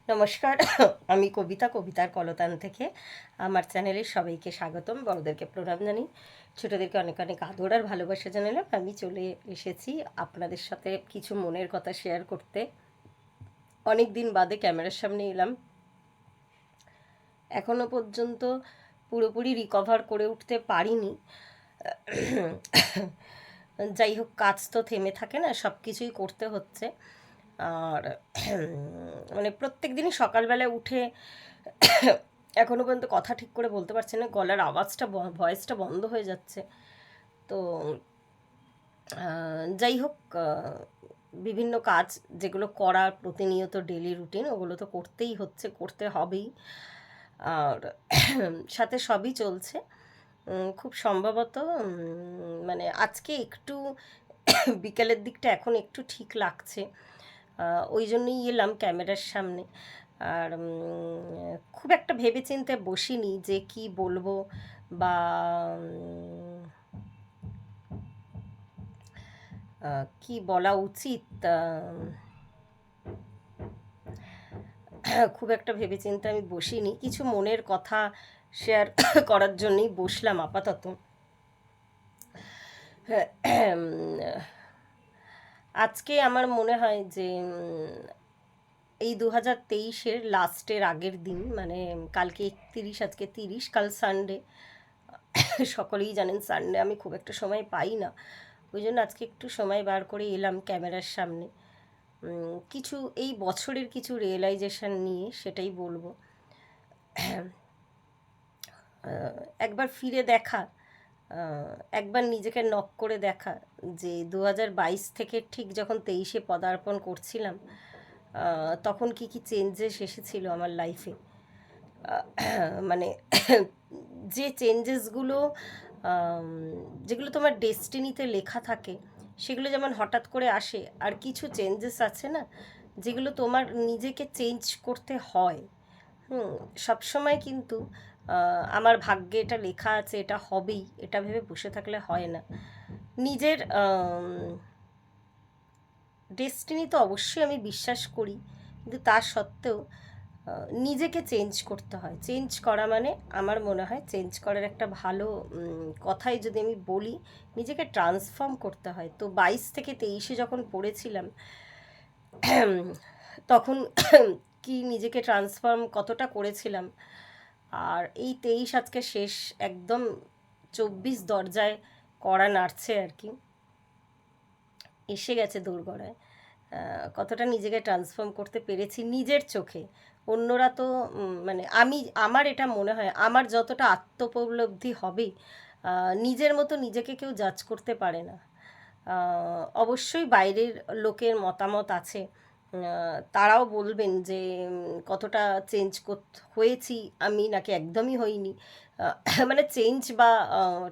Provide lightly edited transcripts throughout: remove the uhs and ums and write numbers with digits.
নমস্কার। আমি কবিতার কলতান থেকে। আমার চ্যানেলে সবাইকে স্বাগতম। বড়দেরকে প্রণাম জানাই, ছোটোদেরকে অনেক অনেক আদর আর ভালোবাসা জানালাম। আমি চলে এসেছি আপনাদের সাথে কিছু মনের কথা শেয়ার করতে। অনেক দিন বাদে ক্যামেরার সামনে এলাম। এখনও পর্যন্ত পুরোপুরি রিকভার করে উঠতে পারিনি। যাই হোক, কাজ তো থেমে থাকে না, সব কিছুই করতে হচ্ছে। আর মানে প্রত্যেক দিনই সকালবেলায় উঠে এখনও পর্যন্ত কথা ঠিক করে বলতে পারছি না, গলার আওয়াজটা ভয়েসটা বন্ধ হয়ে যাচ্ছে। তো যাই হোক, বিভিন্ন কাজ যেগুলো করার প্রতিনিয়ত ডেলি রুটিন, ওগুলো তো করতেই হচ্ছে, করতে হবেই। আর সাথে সবই চলছে। খুব সম্ভবত মানে আজকে একটু বিকেলের দিকটা এখন একটু ঠিক লাগছে, ওই জন্যই এলাম ক্যামেরার সামনে। আর খুব একটা ভেবেচিন্তে বসিনি যে কি বলবো বা কি বলা উচিত। খুব একটা ভেবেচিন্তে আমি বসিনি, কিছু মনের কথা শেয়ার করার জন্যই বসলাম আপাতত। আজকে আমার মনে হয় যে এই 2023-এর লাস্টের আগের দিন, মানে কালকে 31, আজকে 30, কাল সানডে। সকলেই জানেন সানডে আমি খুব একটা সময় পাই না, ওই জন্য আজকে একটু সময় বার করে এলাম ক্যামেরার সামনে। কিছু এই বছরের কিছু রিয়েলাইজেশন নিয়ে সেটাই বলবো। একবার ফিরে দেখা, একবার নিজেকে নক করে দেখা যে 2022 থেকে ঠিক যখন 23-এ পদার্পণ করছিলাম, তখন কি কি চেঞ্জেস এসেছিল আমার লাইফে। মানে যে চেঞ্জেসগুলো, যেগুলো তোমার ডেস্টিনিতে লেখা থাকে, সেগুলো যেমন হঠাৎ করে আসে, আর কিছু চেঞ্জেস আছে না যেগুলো তোমার নিজেকে চেঞ্জ করতে হয়। সবসময় কিন্তু আমার ভাগ্যে এটা লেখা আছে, এটা হবেই, এটা ভেবে বসে থাকলে হয় না। নিজের ডেস্টিনি তো অবশ্যই আমি বিশ্বাস করি, কিন্তু তা সত্ত্বেও নিজেকে চেঞ্জ করতে হয়। চেঞ্জ করা মানে আমার মনে হয় চেঞ্জ করার একটা ভালো কথাই যদি আমি বলি, নিজেকে ট্রান্সফর্ম করতে হয়। তো 22 থেকে 23-এ যখন পড়েছিলাম, তখন কি নিজেকে ট্রান্সফর্ম কতটা করেছিলাম। আর এই 23 আজকে শেষ, একদম 24 দরজায় কড়া নাড়ছে আর কি, এসে গেছে দোরগড়ায়। কতটা নিজেকে ট্রান্সফর্ম করতে পেরেছি নিজের চোখে। অন্যরা তো মানে আমার এটা মনে হয় আমার যতটা আত্মোপলব্ধি হবে, নিজের মতো নিজেকে কেউ জাজ করতে পারে না। অবশ্যই বাইরের লোকের মতামত আছে, তারাও বলবেন যে কতটা চেঞ্জ হয়েছি আমি, নাকি একদমই হইনি। মানে চেঞ্জ বা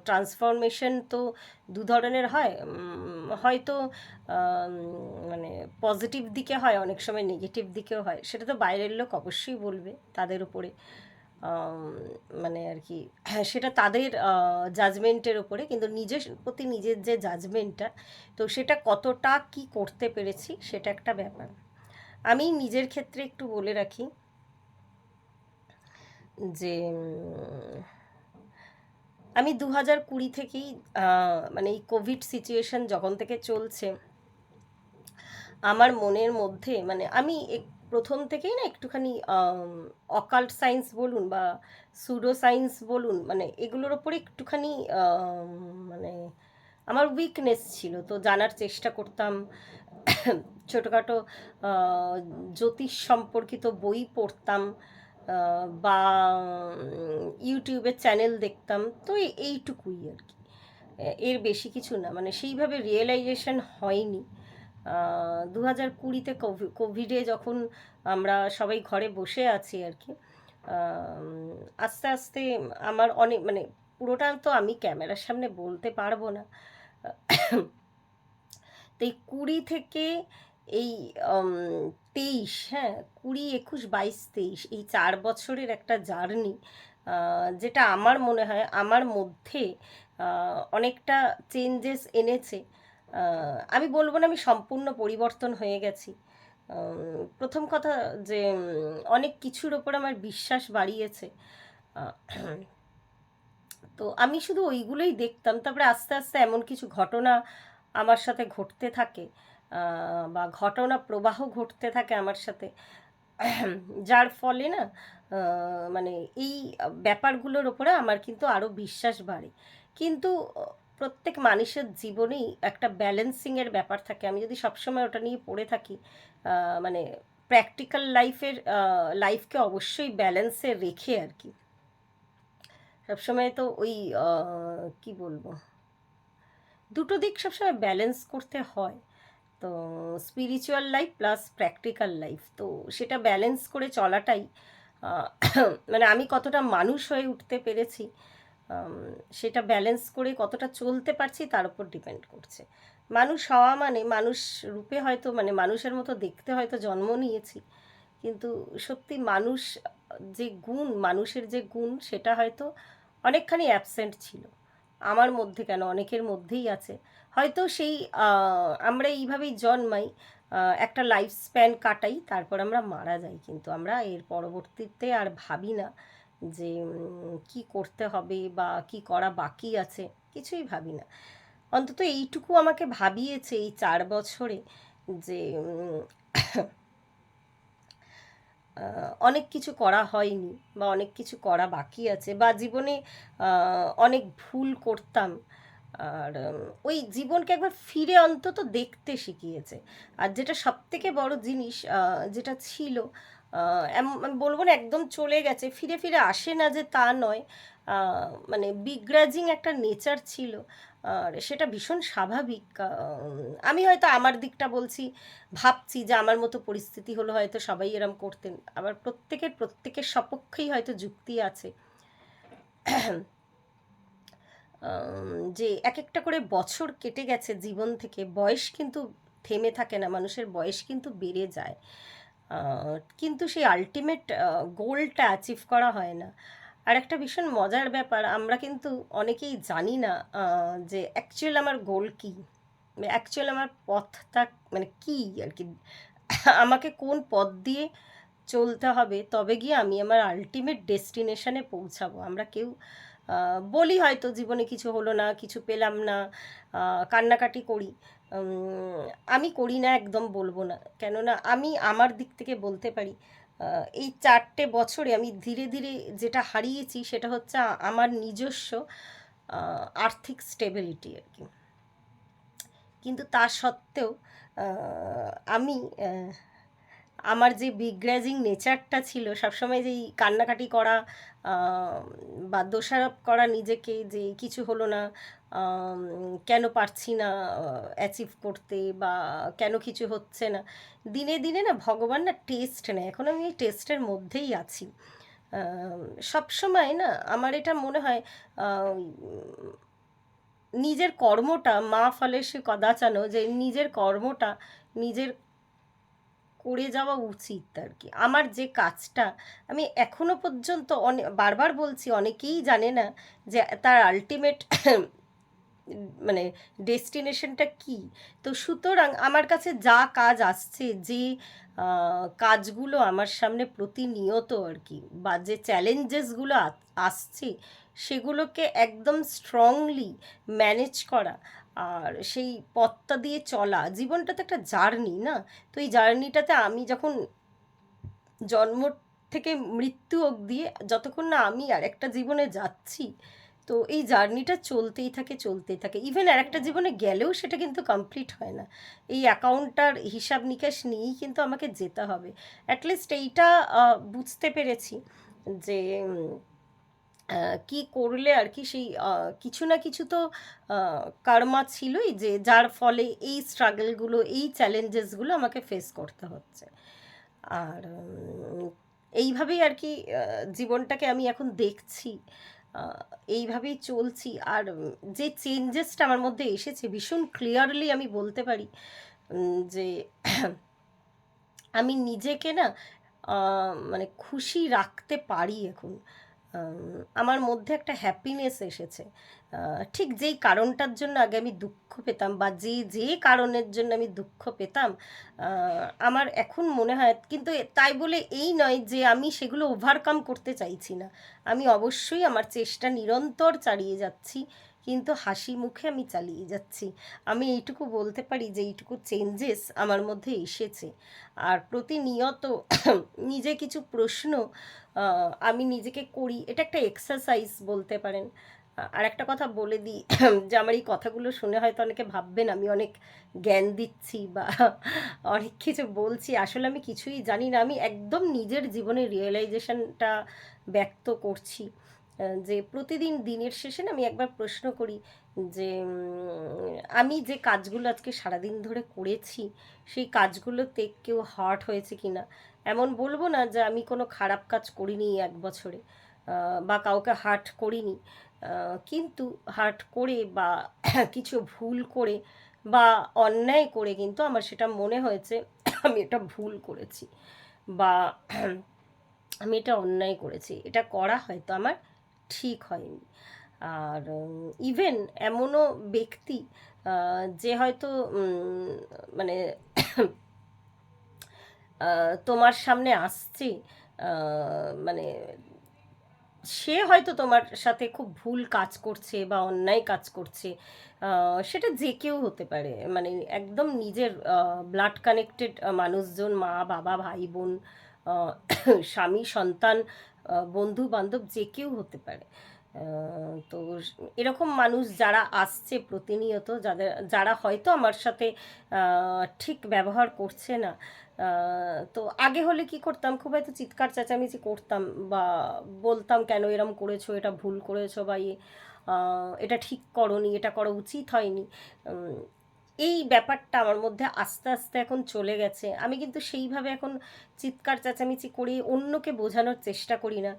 ট্রান্সফরমেশন তো দু ধরনের হয়। হয়তো মানে পজিটিভ দিকে হয়, অনেক সময় নেগেটিভ দিকেও হয়, সেটা তো বাইরের লোক অবশ্যই বলবে, তাদের উপরে মানে আর কি, হ্যাঁ সেটা তাদের জাজমেন্টের ওপরে। কিন্তু নিজের প্রতি নিজের যে জাজমেন্টটা, তো সেটা কতটা কি করতে পেরেছি সেটা একটা ব্যাপার। আমি নিজের ক্ষেত্রে একটু বলে রাখি যে আমি 2020 থেকেই, মানে এই কোভিড সিচুয়েশন যখন থেকে চলছে, আমার মনের মধ্যে মানে আমি প্রথম থেকেই না একটুখানি অকাল্ট সায়েন্স বলুন বা সুডো সায়েন্স বলুন, মানে এগুলোর ওপরে একটুখানি মানে আমার উইকনেস ছিল, তো জানার চেষ্টা করতাম। ছোটোখাটো জ্যোতিষ সম্পর্কিত বই পড়তাম, বা ইউটিউবের চ্যানেল দেখতাম, তো এইটুকুই আর কি, এর বেশি কিছু না। মানে সেইভাবে রিয়েলাইজেশন হয়নি। 2020-তে কোভিডে যখন আমরা সবাই ঘরে বসে আছি আর কি, আস্তে আস্তে আমার অনেক মানে পুরোটা তো আমি ক্যামেরার সামনে বলতে পারবো না। তো এই 20 থেকে এই 23, হ্যাঁ 20, 21, 22, 23, এই 4 বছরের একটা জার্নি, যেটা আমার মনে হয় আমার মধ্যে অনেকটা চেঞ্জেস এনেছে। আমি বলবো না আমি সম্পূর্ণ পরিবর্তন হয়ে গেছি, প্রথম কথা যে অনেক কিছুর ওপর আমার বিশ্বাস বাড়িয়েছে। আহ, তো আমি শুধু ওইগুলোই দেখতাম, তারপরে আস্তে আস্তে এমন কিছু ঘটনা আমার সাথে ঘটতে থাকে, বা ঘটনা প্রবাহ ঘটতে থাকে আমার সাথে, যার ফলে না মানে এই ব্যাপারগুলোর ওপরে আমার কিন্তু আরও বিশ্বাস বাড়ে। কিন্তু প্রত্যেক মানুষের জীবনেই একটা ব্যালেন্সিংয়ের ব্যাপার থাকে। আমি যদি সবসময় ওটা নিয়ে পড়ে থাকি, মানে প্র্যাকটিক্যাল লাইফকে অবশ্যই ব্যালেন্সে রেখে আর কি, সবসময় তো ওই কি বলবো, দুটো দিক সবসময় ব্যালেন্স করতে হয়। তো spiritual life plus practical life, তো সেটা ব্যালেন্স করে চলাটাই আহ, মানে আমি কতটা মানুষ হয়ে উঠতে পেরেছি, সেটা ব্যালেন্স করে কতটা চলতে পারছি তার উপর ডিপেন্ড করছে। মানুষ হওয়া মানে মানুষ রূপে হয়তো মানে মানুষের মতো দেখতে হয়তো জন্ম নিয়েছি, কিন্তু সত্যি মানুষ যে গুণ, মানুষের যে গুণ, সেটা হয়তো অনেকখানি অ্যাবসেন্ট ছিল আমার মধ্যে, কেন অনেকের মধ্যেই আছে। হয়তো সেই আমরা এইভাবেই জন্মাই, একটা লাইফ স্প্যান কাটাই, তারপর আমরা মারা যাই, কিন্তু আমরা এর পরবর্তীতে আর ভাবি না যে কি করতে হবে বা কি করা বাকি আছে, কিছুই ভাবি না। অন্তত এইটুকু আমাকে ভাবিয়েছে এই 4 বছরে যে অনেক কিছু করা হয়নি বা অনেক কিছু করা বাকি আছে, বা জীবনে অনেক ভুল করতাম। আর ওই জীবনকে একবার ফিরে অন্তত দেখতে শিখিয়েছে। আর যেটা সবথেকে বড় জিনিস যেটা ছিল, আমি বলবো না একদম চলে গেছে, ফিরে ফিরে আসে না যে তা নয়, মানে বিগ্রাজিং একটা নেচার ছিল। আর সেটা ভীষণ স্বাভাবিক। আমি হয়তো আমার দিকটা বলছি, ভাবছি যে আমার মতো পরিস্থিতি হলো হয়তো সবাই এরম করতেন, আবার প্রত্যেকের সপক্ষেই হয়তো যুক্তি আছে। যে এক একটা করে বছর কেটে গেছে জীবন থেকে, বয়স কিন্তু থেমে থাকে না, মানুষের বয়স কিন্তু বেড়ে যায়, কিন্তু সেই আলটিমেট গোলটা অ্যাচিভ করা হয় না। আর একটা ভীষণ মজার ব্যাপার, আমরা কিন্তু অনেকেই জানি না যে অ্যাকচুয়াল আমার গোল কী, অ্যাকচুয়াল আমার পথটা মানে কী আর কি, আমাকে কোন পথ দিয়ে চলতে হবে তবে গিয়ে আমি আমার আলটিমেট ডেস্টিনেশনে পৌঁছাবো। আমরা কেউ বলি হয়তো জীবনে কিছু হলো না, কিছু পেলাম না, কান্নাকাটি করি। আমি করি না, একদম বলবো না, কেননা আমি আমার দিক থেকে বলতে পারি এই 4টে বছরে আমি ধীরে ধীরে যেটা হারিয়েছি সেটা হচ্ছে আমার নিজস্ব আর্থিক স্টেবিলিটি আর কি। কিন্তু তা সত্ত্বেও আমি আমার যে বিগ্রাজিং নেচারটা ছিল, সবসময় যেই কান্নাকাটি করা, বা দোষারোপ করা নিজেকে যে কিছু হলো না, কেন পারছি না অ্যাচিভ করতে, বা কেন কিছু হচ্ছে না, দিনে দিনে না ভগবান না টেস্ট নেয়, এখন আমি এই টেস্টের মধ্যেই আছি। সব সময় না আমার এটা মনে হয়, নিজের কর্মটা মা ফলে সে কদাচানো, যে নিজের কর্মটা নিজের করে যাওয়া উচিত আর কি। আমার যে কাজটা আমি এখনো পর্যন্ত বারবার বলছি, অনেকেই জানে না যে তার আলটিমেট মানে ডেস্টিনেশনটা কি। তো সুতরাং আমার কাছে যা কাজ আসছে, যে কাজগুলো আমার সামনে প্রতিনিয়ত আর কি, বা যে চ্যালেঞ্জেসগুলো আসছে, সেগুলোকে একদম স্ট্রংলি ম্যানেজ করা, আর সেই পথটা দিয়ে চলা। জীবনটা তো একটা জার্নি না, তো এই জার্নিটাতে আমি যখন জন্ম থেকে মৃত্যু অবধি, যতক্ষণ না আমি আর একটা জীবনে যাচ্ছি, তো এই জার্নিটা চলতেই থাকে। ইভেন আর একটা জীবনে গেলেও সেটা কিন্তু কমপ্লিট হয় না, এই অ্যাকাউন্টটার হিসাব নিকাশ নিয়েই কিন্তু আমাকে যেতে হবে। অ্যাটলিস্ট এইটা বুঝতে পেরেছি যে কি করলে আর কি সেই কিছু না কিছু তো কার্মা ছিলই, যে যার ফলে এই স্ট্রাগলগুলো, এই চ্যালেঞ্জেসগুলো আমাকে ফেস করতে হচ্ছে। আর এইভাবেই আর কি জীবনটাকে আমি এখন দেখছি, আহ, এইভাবেই চলছি। আর যে চেঞ্জেসটা আমার মধ্যে এসেছে ভীষণ ক্লিয়ারলি আমি বলতে পারি, যে আমি নিজেকে না মানে খুশি রাখতে পারি এখন। আমার মধ্যে একটা হ্যাপিনেস এসেছে। ঠিক যেই কারণটার জন্য আগে আমি দুঃখ পেতাম, বা যে কারণের জন্য আমি দুঃখ পেতাম, আমার এখন মনে হয়, কিন্তু তাই বলে এই নয় যে আমি সেগুলো ওভারকাম করতে চাইছি না। আমি অবশ্যই আমার চেষ্টা নিরন্তর চালিয়ে যাচ্ছি, কিন্তু হাসি মুখে আমি চালিয়ে যাচ্ছি। আমি এইটুকু বলতে পারি যে এইটুকু চেঞ্জেস আমার মধ্যে এসেছে। আর প্রতিনিয়ত নিজে কিছু প্রশ্ন আমি নিজেকে করি, এটা একটা এক্সারসাইজ বলতে পারেন। আর একটা কথা বলে দিই, যে আমার এই কথাগুলো শুনে হয়তো অনেকে ভাববেন আমি অনেক জ্ঞান দিচ্ছি বা অনেক কিছু বলছি, আসলে আমি কিছুই জানি না। আমি একদম নিজের জীবনের রিয়েলাইজেশনটা ব্যক্ত করছি। যে প্রতিদিন দিনের শেষে না আমি একবার প্রশ্ন করি যে আমি যে কাজগুলো আজকে সারাদিন ধরে করেছি, সেই কাজগুলোতে কেউ হার্ট হয়েছে কি না। এমন বলবো না যে আমি কোনো খারাপ কাজ করিনি 1 বছরে, বা কাউকে হার্ট করিনি, কিন্তু হার্ট করে বা কিছু ভুল করে বা অন্যায় করে কিন্তু আমার সেটা মনে হয়েছে আমি এটা ভুল করেছি, বা আমি এটা অন্যায় করেছি, এটা করা হয়তো আমার ঠিক হয়নি। আর ইভেন এমনও ব্যক্তি যে হয়তো মানে তোমার সামনে আসছে, মানে সে হয়তো তোমার সাথে খুব ভুল কাজ করছে বা অন্যায় কাজ করছে, সেটা যে কেউ হতে পারে, মানে একদম নিজের ব্লাড কানেক্টেড মানুষজন, মা বাবা ভাই বোন, আহ, স্বামী সন্তান, বন্ধু বান্ধব, যে কেউ হতে পারে। তো এরকম মানুষ যারা আসছে প্রতিনিয়ত, যারা হয়তো আমার সাথে ঠিক ব্যবহার করছে না, তো আগে হলে কি করতাম, খুব হয়তো চিৎকার চেঁচামেচি করতাম বা বলতাম কেন এরম করেছো, এটা ভুল করেছো, বা এটা ঠিক করোনি, এটা করা উচিত হয়নি। উম, এই ব্যাপারটা আমার মধ্যে আস্তে আস্তে এখন চলে গেছে। আমি কিন্তু সেইভাবে এখন চিৎকার চেঁচামেচি করে অন্যকে বোঝানোর চেষ্টা করি না।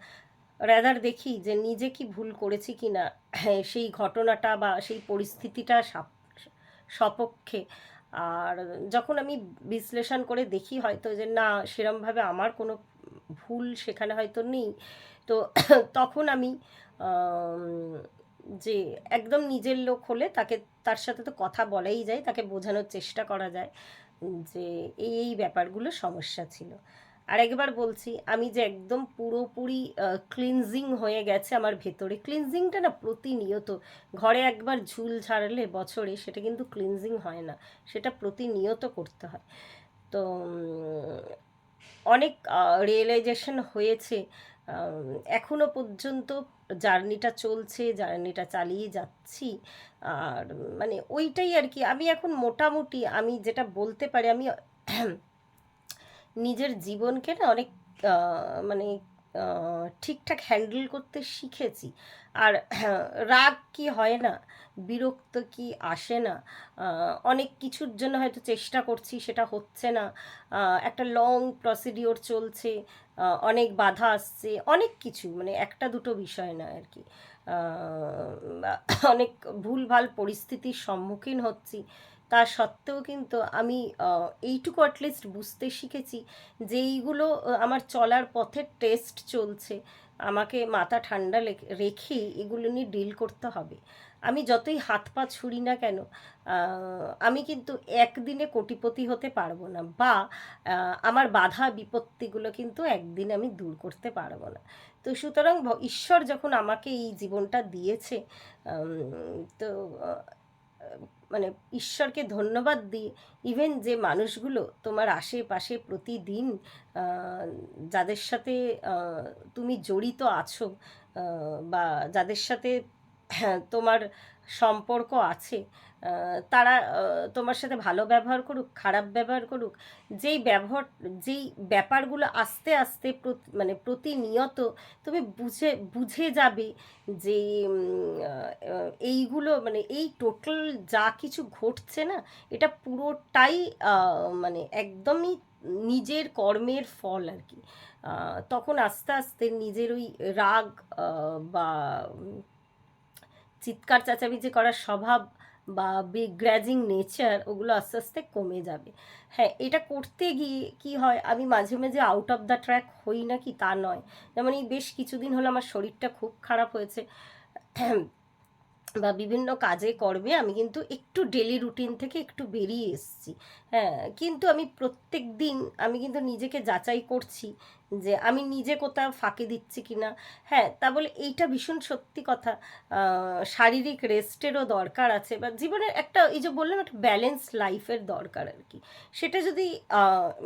রাদার দেখি যে নিজে কি ভুল করেছি কি না, হ্যাঁ, সেই ঘটনাটা বা সেই পরিস্থিতিটা সপক্ষে। আর যখন আমি বিশ্লেষণ করে দেখি হয়তো যে না, সেরমভাবে আমার কোনো ভুল সেখানে হয়তো নেই, তো তখন আমি আম, যে একদম নিজের লোক হলে তাকে, তার সাথে তো কথা বলাই যায়, তাকে বোঝানোর চেষ্টা করা যায় যে এই ব্যাপারগুলো সমস্যা ছিল। আর একবার বলছি, আমি যে একদম পুরোপুরি ক্লিনজিং হয়ে গেছে আমার ভেতরে, ক্লিনজিংটা না প্রতিনিয়ত, ঘরে একবার ঝুল ঝাড়লে বছরে সেটা কিন্তু ক্লিনজিং হয় না, সেটা প্রতিনিয়ত করতে হয়। তো অনেক রিয়েলাইজেশন হয়েছে, এখনো পর্যন্ত জার্নিটা চলছে, জার্নিটা চালিয়ে যাচ্ছি। আর মানে ওইটাই আর কি, আমি এখন মোটামুটি আমি যেটা বলতে পারি, আমি নিজের জীবনকে না অনেক মানে ঠিকঠাক হ্যান্ডেল করতে শিখেছি। আর রাগ কি হয় না, বিরক্ত কি আসে না, অনেক কিছুর জন্য হয়তো চেষ্টা করছি, সেটা হচ্ছে না, একটা লং প্রসিডিওর চলছে, অনেক বাধা আসছে, অনেক কিছু, মানে একটা দুটো বিষয় না আর কি, অনেক ভুলভাল পরিস্থিতির সম্মুখীন হচ্ছি। তা সত্ত্বেও কিন্তু আমি এইটুকু অ্যাটলিস্ট বুঝতে শিখেছি যে এইগুলো আমার চলার পথের টেস্ট চলছে, আমাকে মাথা ঠান্ডা রেখে এগুলো নিয়ে ডিল করতে হবে। আমি যতই হাত পা ছুড়ি না কেন, আমি কিন্তু একদিনে কোটিপতি হতে পারবো না, বা আমার বাধা বিপত্তিগুলো কিন্তু একদিন আমি দূর করতে পারবো না। তো সুতরাং ঈশ্বর যখন আমাকে এই জীবনটা দিয়েছে, তো মানে ঈশ্বরকে ধন্যবাদ দিই। ইভেন যে মানুষগুলো তোমার আশেপাশে প্রতিদিন, আহ, যাদের সাথে তুমি জড়িত আছো, বা যাদের সাথে তোমার সম্পর্ক আছে, তারা তোমার সাথে ভালো ব্যবহার করুক খারাপ ব্যবহার করুক, যেই ব্যবহার, যেই ব্যাপারগুলো আস্তে আস্তে মানে প্রতিনিয়ত তুমি বুঝে বুঝে যাবে যে এইগুলো, মানে এই টোটাল যা কিছু ঘটছে না, এটা পুরোটাই মানে একদমই নিজের কর্মের ফল আর কি। তখন আস্তে আস্তে নিজের ওই রাগ বা চিৎকার চেঁচামেচি করার স্বভাব বা বিগ্র্যাজিং নেচার, ওগুলো আস্তে আস্তে কমে যাবে। হ্যাঁ, এটা করতে গিয়ে কি হয়, আমি মাঝে মাঝে আউট অফ দ্য ট্র্যাক হই না কি তা নয়। যেমন এই বেশ কিছুদিন হলো আমার শরীরটা খুব খারাপ হয়েছে, বা বিভিন্ন কাজে কর্মে আমি কিন্তু একটু ডেলি রুটিন থেকে একটু বেরিয়ে এসেছি। হ্যাঁ, কিন্তু আমি প্রত্যেক দিন আমি কিন্তু নিজেকে যাচাই করছি যে আমি নিজে কোথাও ফাঁকি দিচ্ছি কি না। হ্যাঁ, তা বলে এইটা ভীষণ সত্যি কথা, শারীরিক রেস্টেরও দরকার আছে, বা জীবনের একটা, এই যে বললাম, একটা ব্যালেন্স লাইফের দরকার আর কি। সেটা যদি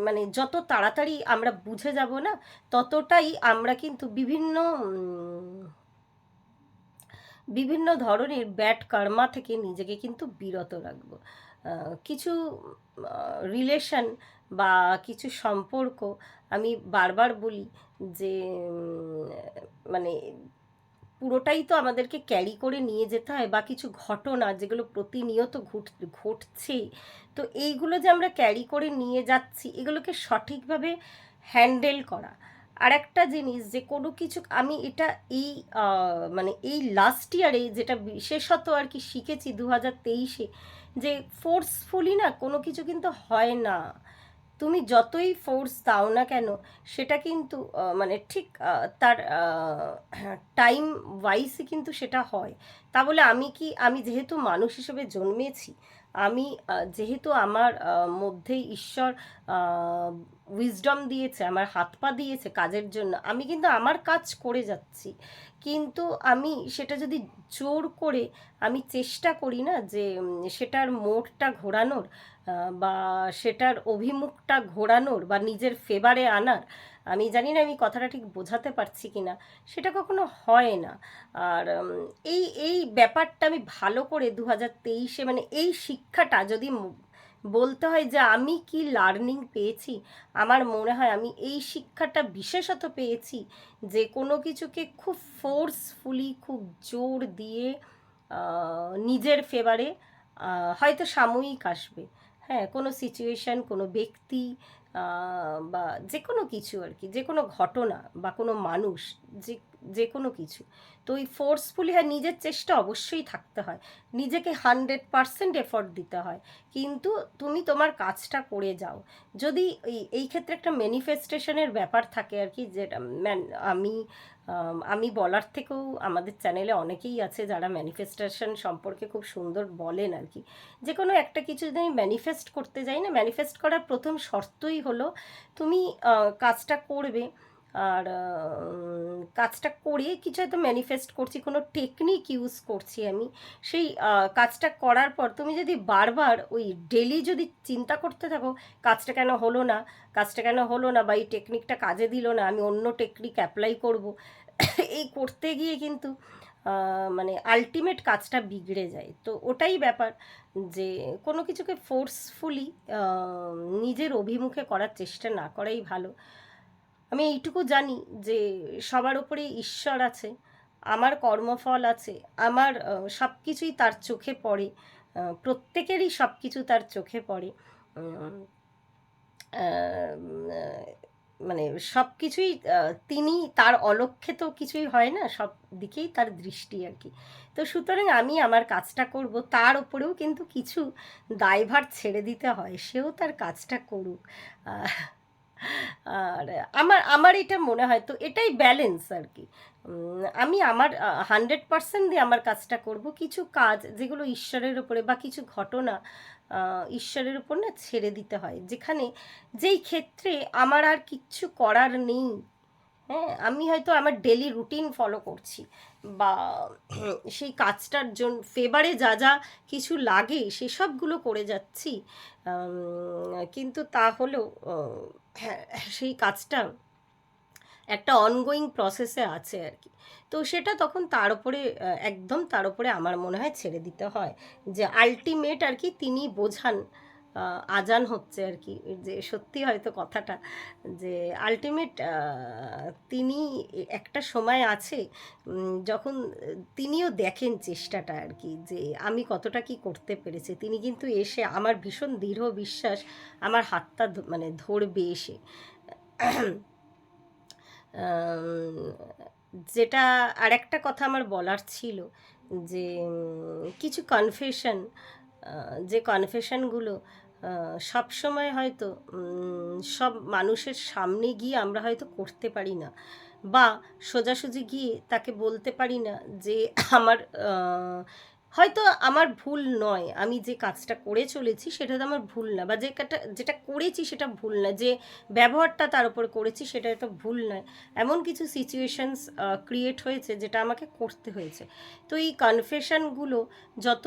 মানে যত তাড়াতাড়ি আমরা বুঝে যাব না, ততটাই আমরা কিন্তু বিভিন্ন ধরনের ব্যাড কর্মা থেকে নিজেকে কিন্তু বিরত রাখবো। কিছু রিলেশন বা কিছু সম্পর্ক, আমি বারবার বলি যে মানে পুরোটাই তো আমাদেরকে ক্যারি করে নিয়ে যেতে হয়, বা কিছু ঘটনা যেগুলো প্রতিনিয়ত ঘটছে, তো এইগুলো যে আমরা ক্যারি করে নিয়ে যাচ্ছি, এগুলোকে সঠিকভাবে হ্যান্ডেল করা। আর একটা জিনিস, যে কোনো কিছু আমি এটা এই মানে এই লাস্ট ইয়ারে যেটা বিশেষত আর কি শিখেছি 2023-এ, যে ফোর্সফুলি না কোনো কিছু কিন্তু হয় না। তুমি যতই ফোর্স দাও না কেন, সেটা কিন্তু মানে ঠিক তার টাইম ওয়াইজই কিন্তু সেটা হয়। তা বলে আমি যেহেতু মানুষ হিসেবে জন্মেছি, আমি যেহেতু আমার মধ্যে ঈশ্বর উইজডম দিয়েছে, আমার হাত পা দিয়েছে কাজের জন্য, আমি কিন্তু আমার কাজ করে যাচ্ছি। কিন্তু আমি সেটা যদি জোর করে আমি চেষ্টা করি না যে সেটার মোড়টা ঘোরানোর, বা সেটার অভিমুখটা ঘোরানোর বা নিজের ফেভারে আনার, আমি জানি না আমি কথাটা ঠিক বোঝাতে পারছি কি না, সেটা কখনো হয় না। আর এই এই ব্যাপারটা আমি ভালো করে 2023-এ, মানে এই শিক্ষাটা যদি বলতে হয় যে আমি কি লার্নিং পেয়েছি, আমার মনে হয় আমি এই শিক্ষাটা বিশেষত পেয়েছি যে কোনো কিছুকে খুব ফোর্সফুলি, খুব জোর দিয়ে নিজের ফেভারে, হয়তো সাময়িক আসবে, হ্যাঁ, কোনো সিচুয়েশন, কোনো ব্যক্তি, বা যে কোনো কিছু আর কি, যে কোনো ঘটনা বা কোনো মানুষ, যে যে কোনো কিছু, তো ওই ফোর্সফুলি, হ্যাঁ, নিজের চেষ্টা অবশ্যই থাকতে হয়, নিজেকে 100% এফর্ট দিতে হয়, কিন্তু তুমি তোমার কাজটা করে যাও। যদি এই ক্ষেত্রে একটা ম্যানিফেস্টেশনের ব্যাপার থাকে আর কি, যেটা আমি আমি বলার থেকেও আমাদের চ্যানেলে অনেকেই আছে যারা ম্যানিফেস্টেশন সম্পর্কে খুব সুন্দর বলেন আর কি। যে কোনো একটা কিছু যদি আমি ম্যানিফেস্ট করতে যাই না, ম্যানিফেস্ট করার প্রথম শর্তই হলো তুমি কাজটা করবে। আর কাজটা করে কিছু হয়তো ম্যানিফেস্ট করছি, কোনো টেকনিক ইউজ করছি আমি, সেই কাজটা করার পর তুমি যদি বারবার ওই ডেলি যদি চিন্তা করতে থাকো, কাজটা কেন হলো না, কাজটা কেন হলো না, বা এই টেকনিকটা কাজে দিল না, আমি অন্য টেকনিক অ্যাপ্লাই করব, এই করতে গিয়ে কিন্তু মানে আলটিমেট কাজটা বিগড়ে যায়। তো ওটাই ব্যাপার, যে কোনো কিছুকে ফোর্সফুলি নিজের অভিমুখে করার চেষ্টা না করাই ভালো। আমি এইটুকু জানি যে সবার উপরেই ঈশ্বর আছে, আমার কর্মফল আছে, আমার সব কিছুই তার চোখে পড়ে, প্রত্যেকেরই সব কিছু তার চোখে পড়ে। উম, আহ, মানে সব কিছুই তিনি, তার অলক্ষ্যে তো কিছুই হয় না, সব দিকেই তার দৃষ্টি আর কি। তো সুতরাং আমি আমার কাজটা করব, তার উপরেও কিন্তু কিছু দায়ভার ছেড়ে দিতে হয়, সেও তার কাজটা করুক। আহ, আর আমার আমার এটা মনে হয়, তো এটাই ব্যালেন্স আর কি। আমি আমার 100% দিয়ে আমার কাজটা করব, কিছু কাজ যেগুলো ঈশ্বরের উপরে, বা কিছু ঘটনা ঈশ্বরের উপর না ছেড়ে দিতে হয়, যেখানে যেই ক্ষেত্রে আমার আর কিচ্ছু করার নেই। হ্যাঁ, আমি হয়তো আমার ডেলি রুটিন ফলো করছি, বা সেই কাজটার জন্য ফেভারে যা যা কিছু লাগে সেসবগুলো করে যাচ্ছি, কিন্তু তা হলেও হ্যাঁ, সেই কাজটা একটা অনগোয়িং প্রসেসে আছে আর কি। তো সেটা তখন তার উপরে একদম তার উপরে আমার মনে হয় ছেড়ে দিতে হয়, যে আলটিমেট আর কি তিনি বোঝান। আজান হচ্ছে আর কি, যে সত্যি হয়তো কথাটা, যে আলটিমেট তিনি একটা সময় আছে যখন তিনিও দেখেন চেষ্টাটা আর কি, যে আমি কতটা কি করতে পেরেছি, তিনি কিন্তু এসে, আমার ভীষণ দৃঢ় বিশ্বাস, আমার হাতটা মানে ধরবে এসে। আম, যেটা আরেকটা কথা আমার বলার ছিল, যে কিছু কনফেশন যে কনফেশনগুলো সবসময় হয়তো সব মানুষের সামনে গিয়ে আমরা হয়তো করতে পারি না, বা সোজাসুজি গিয়ে তাকে বলতে পারি না যে আমার হয়তো আমার ভুল নয়, আমি যে কাজটা করে চলেছি সেটা তো আমার ভুল না, বা যেটা করেছি সেটা ভুল না, যে ব্যবহারটা তার উপর করেছি সেটা তো ভুল নয়। এমন কিছু সিচুয়েশনস ক্রিয়েট হয়েছে যেটা আমাকে করতে হয়েছে। তো এই কনফেশনগুলো যত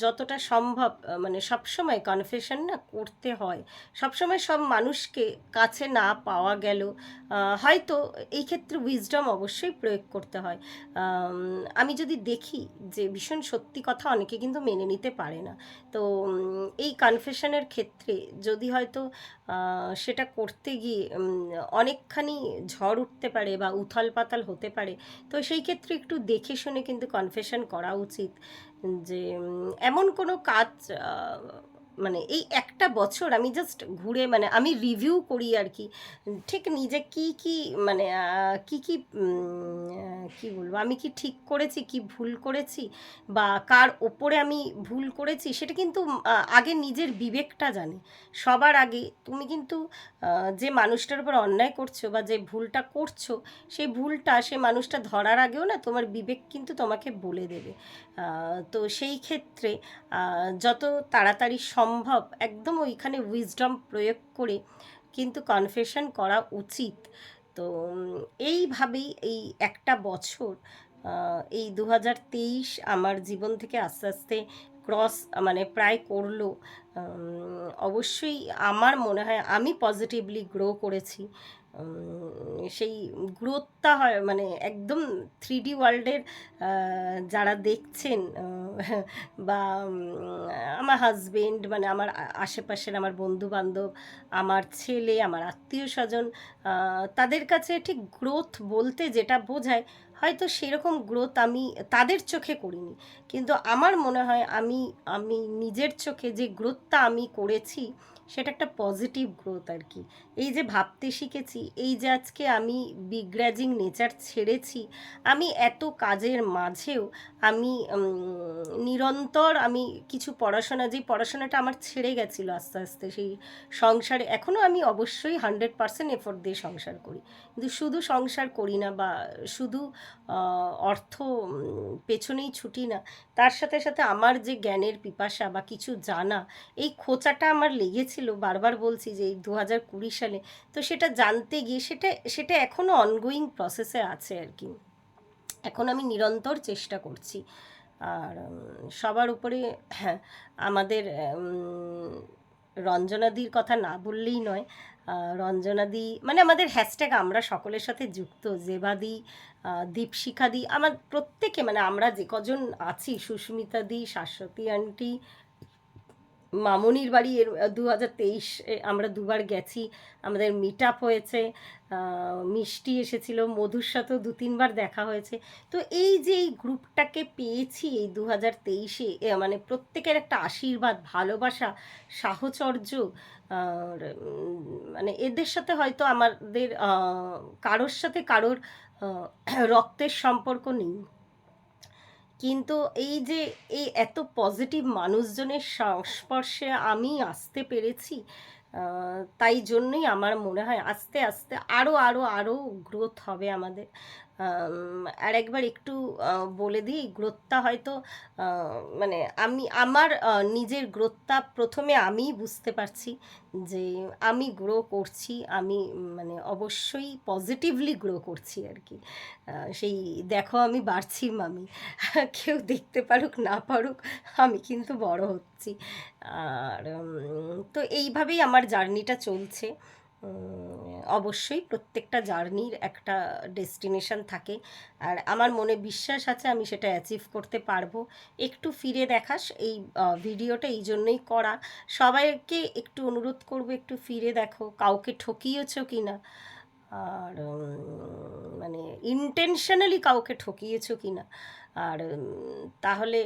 যতটা সম্ভব মানে সবসময় কনফেশন না করতে হয়, সবসময় সব মানুষকে কাছে না পাওয়া গেল হয়তো এই ক্ষেত্রে উইজডম অবশ্যই প্রয়োগ করতে হয়। আমি যদি দেখি যে ভীষণ সত্যি কথা অনেকে কিন্তু মেনে নিতে পারে না, তো এই কনফেশনের ক্ষেত্রে যদি হয়তো সেটা করতে গিয়ে অনেকখানি ঝড় উঠতে পারে বা উথাল পাতাল হতে পারে, তো সেই ক্ষেত্রে একটু দেখে শুনে কিন্তু কনফেশন করা উচিত। যে এমন কোনো কাজ মানে এই একটা বছর আমি জাস্ট ঘুরে মানে আমি রিভিউ করি আর কি, ঠিক নিজে কি কি মানে কি কি কি বলবো, আমি কি ঠিক করেছি কি ভুল করেছি বা কার ওপরে আমি ভুল করেছি, সেটা কিন্তু আগে নিজের বিবেকটা জানে। সবার আগে তুমি কিন্তু যে মানুষটার উপর অন্যায় করছো বা যে ভুলটা করছো, সেই ভুলটা সে মানুষটা ধরার আগেও না তোমার বিবেক কিন্তু তোমাকে বলে দেবে। তো সেই ক্ষেত্রে যত তাড়াতাড়ি সম্ভব একদম ওইখানে উইজডম প্রয়োগ করে কিন্তু কনফেশন করা উচিত। তো এইভাবেই এই একটা বছর এই 2023 আমার জীবন থেকে আস্তে আস্তে ক্রস মানে প্রায় করলো। অবশ্যই আমার মনে হয় আমি পজিটিভলি গ্রো করেছি। সেই গ্রোথটা হয় মানে একদম 3D ওয়ার্ল্ডের যারা দেখছেন বা আমার হাজবেন্ড মানে আমার আশেপাশের আমার বন্ধু বান্ধব, আমার ছেলে, আমার আত্মীয় স্বজন, তাদের কাছে ঠিক গ্রোথ বলতে যেটা বোঝায় হয়তো সেরকম গ্রোথ আমি তাদের চোখে করিনি, কিন্তু আমার মনে হয় আমি আমি নিজের চোখে যে গ্রোথটা আমি করেছি সেটা একটা পজিটিভ গ্রোথ আর কি। এই যে ভাবতে শিখেছি, এই যে আজকে আমি বিগ্রাজিং নেচার ছেড়েছি, আমি এত কাজের মাঝেও আমি নিরন্তর আমি কিছু পড়াশোনা, যেই পড়াশোনাটা আমার ছেড়ে গেছিলো আস্তে আস্তে সেই সংসারে, এখনও আমি অবশ্যই 100% এফোর্ট দিয়ে সংসার করি, কিন্তু শুধু সংসার করি না বা শুধু অর্থ পেছনেই ছুটি না, তার সাথে সাথে আমার যে জ্ঞানের পিপাসা বা কিছু জানা, এই খোঁচাটা আমার লেগেছিল বারবার বলছি যে এই 2020 সালে, তো সেটা জানতে গিয়ে সেটা সেটা এখনও অনগোয়িং প্রসেসে আছে আর কি। এখন আমি নিরন্তর চেষ্টা করছি। আর সবার উপরে হ্যাঁ, আমাদের রঞ্জনাদির কথা না বললেই নয়। রঞ্জনাদি মানে আমাদের হ্যাশট্যাগ আমরা সকলের সাথে যুক্ত, জেবাদি, দীপশিখাদি, আমার প্রত্যেকে মানে আমরা যে কজন আছি, সুস্মিতাদি, শাশ্বতী আন্টি, মামনির বাড়ি এর 2023 আমরা দুবার গেছি, আমাদের মিট আপ হয়েছে, মিষ্টি এসেছিল, মধুর সাথেও 2-3 বার দেখা হয়েছে। তো এই যে এই গ্রুপটাকে পেয়েছি এই 2023-এ, মানে প্রত্যেকের একটা আশীর্বাদ, ভালোবাসা, সাহচর্য, আর মানে এদের সাথে হয়তো আমাদের কারোর সাথে কারোর রক্তের সম্পর্ক নেই, কিন্তু এই যে এই এত পজিটিভ মানুষজনের সংস্পর্শে আমি আসতে পেরেছি, তাই জন্যই আমার মনে হয় আস্তে আস্তে আরও আরও আরও গ্রোথ হবে আমাদের। আর একবার একটু বলে দিই, গ্রোথটা হয়তো মানে আমি আমার নিজের গ্রোথটা প্রথমে আমিই বুঝতে পারছি যে আমি গ্রো করছি, আমি মানে অবশ্যই পজিটিভলি গ্রো করছি আর কি। সেই দেখো আমি বাড়ছি মামি, কেউ দেখতে পারুক না পারুক, আমি কিন্তু বড় হচ্ছি। আর তো এইভাবেই আমার জার্নিটা চলছে। অবশ্যই প্রত্যেকটা জার্নির একটা ডেস্টিনেশন থাকে, আর আমার মনে বিশ্বাস আছে আমি সেটা অ্যাচিভ করতে পারবো। একটু ফিরে দেখাস এই ভিডিওটা এই জন্যই করা, সবাইকে একটু অনুরোধ করবো একটু ফিরে দেখো, কাউকে ঠকিয়েছো কি না, আর মানে ইন্টেনশনালি কাউকে ঠকিয়েছো কি না। আর তাহলে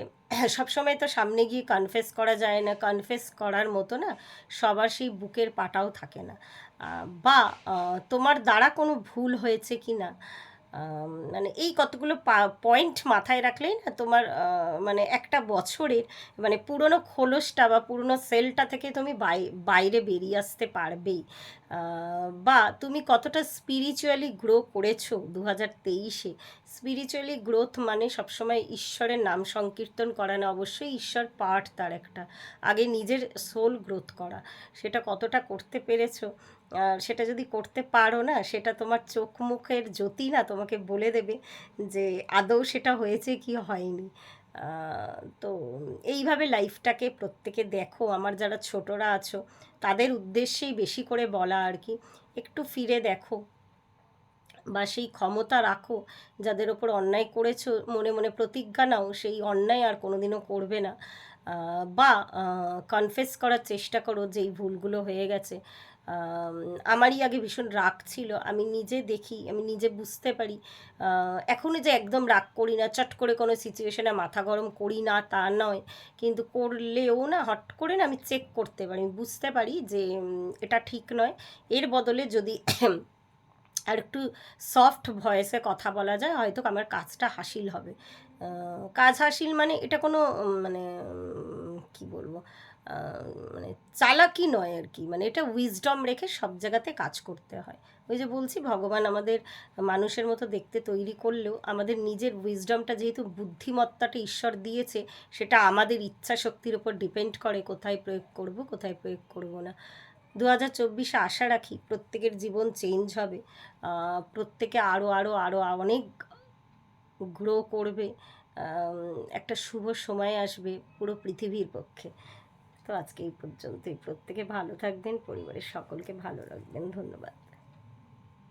সবসময় তো সামনে গিয়ে কনফেস করা যায় না, কনফেস করার মতো না সবার সেই বুকের পাটাও থাকে না, বা তোমার দ্বারা কোনো ভুল হয়েছে কি না, মানে এই কতগুলো পয়েন্ট মাথায় রাখলেই না তোমার মানে একটা বছরের মানে পুরনো খোলসটা বা পুরনো সেলটা থেকে তুমি বাইরে বেরিয়ে আসতে পারবেই। বা তুমি কতটা স্পিরিচুয়ালি গ্রো করেছো 2023-এ। স্পিরিচুয়ালি গ্রোথ মানে সবসময় ঈশ্বরের নাম সংকীর্তন করা না, অবশ্যই ঈশ্বর পার্ট তার একটা। আগে নিজের সোল গ্রোথ করা, সেটা কতটা করতে পেরেছো। আর সেটা যদি করতে পারো না, সেটা তোমার চোখ মুখের জ্যোতি না তোমাকে বলে দেবে যে আদৌ সেটা হয়েছে কি হয়নি। তো এইভাবে লাইফটাকে প্রত্যেকে দেখো। আমার যারা ছোটরা আছো তাদের উদ্দেশ্যেই বেশি করে বলা আর কি, একটু ফিরে দেখো বা সেই ক্ষমতা রাখো, যাদের ওপর অন্যায় করেছো মনে মনে প্রতিজ্ঞা নাও সেই অন্যায় আর কোনোদিনও করবে না। বা কনফেস করার চেষ্টা করো যে এই ভুলগুলো হয়ে গেছে। আমারই আগে ভীষণ রাগ ছিল, আমি নিজে দেখি, আমি নিজে বুঝতে পারি। এখনও যে একদম রাগ করি না, চট করে কোনো সিচুয়েশনে মাথা গরম করি না তা নয়, কিন্তু করলেও না হট করে না আমি চেক করতে পারি, আমি বুঝতে পারি যে এটা ঠিক নয়। এর বদলে যদি আর একটু সফট ভয়েসে কথা বলা যায়, হয়তো আমার কাজটা হাসিল হবে। কাজ হাসিল মানে এটা কোনো মানে কি বলবো, মানে চালাকি নয় আর কি, মানে এটা উইজডম রেখে সব জায়গাতে কাজ করতে হয়। ওই যে বলছি, ভগবান আমাদের মানুষের মতো দেখতে তৈরি করলেও আমাদের নিজের উইজডমটা, যেহেতু বুদ্ধিমত্তাটা ঈশ্বর দিয়েছে, সেটা আমাদের ইচ্ছা শক্তির উপর ডিপেন্ড করে কোথায় প্রয়োগ করব কোথায় প্রয়োগ করব না। 2024-এ আশা রাখি প্রত্যেকের জীবন চেঞ্জ হবে, প্রত্যেকে আরও আরও আরও অনেক গ্রো করবে। একটা শুভ সময় আসবে পুরো পৃথিবীর পক্ষে। তো আজকে এই পর্যন্তই। প্রত্যেকে ভালো থাকবেন, পরিবারের সকলকে ভালো রাখবেন। ধন্যবাদ।